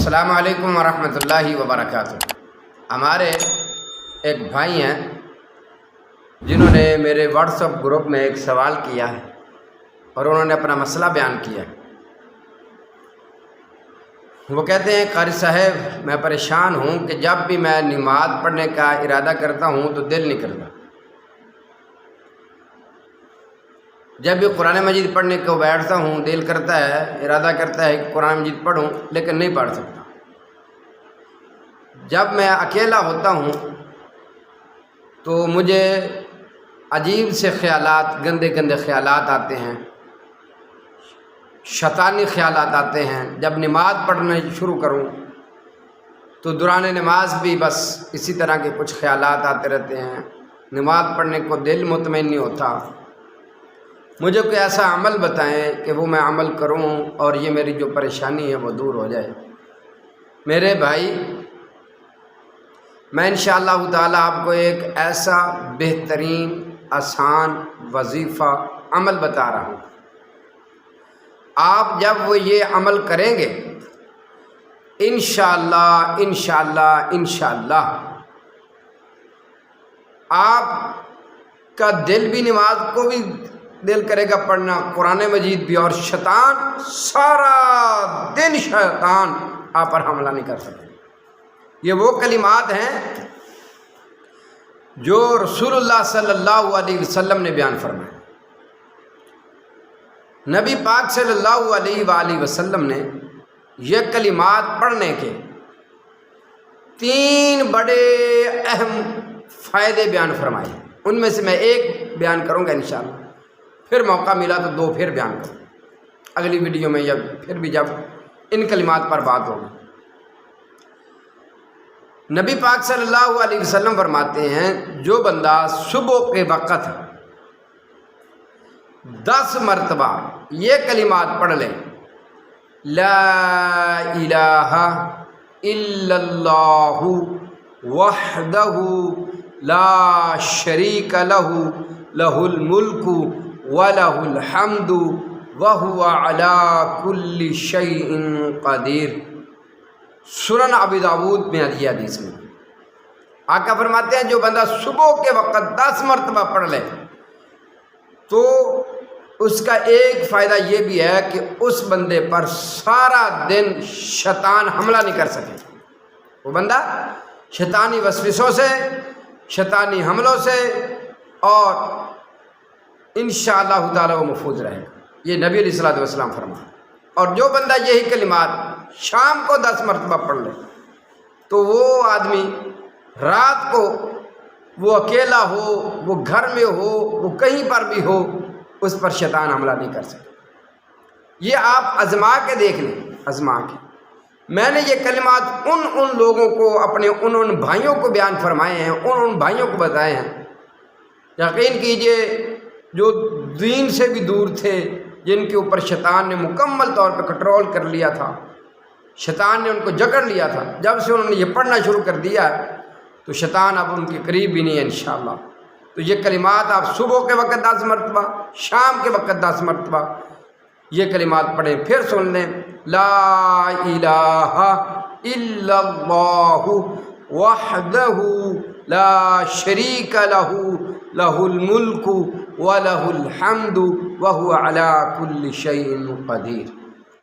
السلام علیکم ورحمۃ اللہ وبرکاتہ۔ ہمارے ایک بھائی ہیں جنہوں نے میرے واٹس ایپ گروپ میں ایک سوال کیا ہے اور انہوں نے اپنا مسئلہ بیان کیا ہے۔ وہ کہتے ہیں قاری صاحب میں پریشان ہوں کہ جب بھی میں نماز پڑھنے کا ارادہ کرتا ہوں تو دل نہیں کرتا، جب بھی قرآن مجید پڑھنے کو بیٹھتا ہوں دل کرتا ہے، ارادہ کرتا ہے کہ قرآن مجید پڑھوں لیکن نہیں پڑھ سکتا۔ جب میں اکیلا ہوتا ہوں تو مجھے عجیب سے خیالات، گندے گندے خیالات آتے ہیں، شیطانی خیالات آتے ہیں۔ جب نماز پڑھنا شروع کروں تو دوران نماز بھی بس اسی طرح کے کچھ خیالات آتے رہتے ہیں، نماز پڑھنے کو دل مطمئن نہیں ہوتا۔ مجھے کوئی ایسا عمل بتائیں کہ وہ میں عمل کروں اور یہ میری جو پریشانی ہے وہ دور ہو جائے۔ میرے بھائی، میں انشاءاللہ تعالی آپ کو ایک ایسا بہترین آسان وظیفہ عمل بتا رہا ہوں۔ آپ جب وہ یہ عمل کریں گے انشاءاللہ آپ کا دل بھی نماز کو بھی دل کرے گا پڑھنا، قرآن مجید بھی، اور شیطان سارا دن شیطان آپ پر حملہ نہیں کر سکے۔ یہ وہ کلمات ہیں جو رسول اللہ صلی اللہ علیہ وسلم نے بیان فرمائے۔ نبی پاک صلی اللہ علیہ وآلہ وسلم نے یہ کلمات پڑھنے کے 3 بڑے اہم فائدے بیان فرمائے۔ ان میں سے میں ایک بیان کروں گا انشاءاللہ، پھر موقع ملا تو 2 پھر بیان کروں اگلی ویڈیو میں، یا پھر بھی جب ان کلمات پر بات ہوگی۔ نبی پاک صلی اللہ علیہ وسلم فرماتے ہیں جو بندہ صبح کے وقت 10 مرتبہ یہ کلمات پڑھ لے، لا الہ الا اللہ وحدہ لا شریک لہ لہ الملک وَلَهُ الْحَمْدُ وَهُوَ عَلَىٰ كُلِّ شَيْءٍ قَدِيرٌ، سنن ابی داؤد میں آئی حدیث میں آقا فرماتے ہیں جو بندہ صبح کے وقت 10 مرتبہ پڑھ لے تو اس کا ایک فائدہ یہ بھی ہے کہ اس بندے پر سارا دن شیطان حملہ نہیں کر سکے۔ وہ بندہ شیطانی وسوسوں سے، شیطانی حملوں سے اور انشاءاللہ تعالی وہ محفوظ رہے گا۔ یہ نبی علیہ الصلوۃ والسلام فرمایا۔ اور جو بندہ یہی کلمات شام کو 10 مرتبہ پڑھ لے تو وہ آدمی رات کو، وہ اکیلا ہو، وہ گھر میں ہو، وہ کہیں پر بھی ہو، اس پر شیطان حملہ نہیں کر سکے۔ یہ آپ آزما کے دیکھ لیں، آزما کے۔ میں نے یہ کلمات ان لوگوں کو، اپنے ان بھائیوں کو بیان فرمائے ہیں، ان بھائیوں کو بتائے ہیں، یقین کیجئے جو دین سے بھی دور تھے، جن کے اوپر شیطان نے مکمل طور پہ کنٹرول کر لیا تھا، شیطان نے ان کو جکڑ لیا تھا۔ جب سے انہوں نے یہ پڑھنا شروع کر دیا تو شیطان اب ان کے قریب بھی نہیں ہے انشاءاللہ۔ تو یہ کلمات آپ صبح کے وقت 10 مرتبہ، شام کے وقت 10 مرتبہ یہ کلمات پڑھیں، پھر سن لیں، لا الہ الا اللہ وحدہ لا شریک لہ لہ الملک وَلَهُ الْحَمْدُ وَهُوَ عَلَىٰ كُلِّ شَيْءٍ قَدِيرٌ۔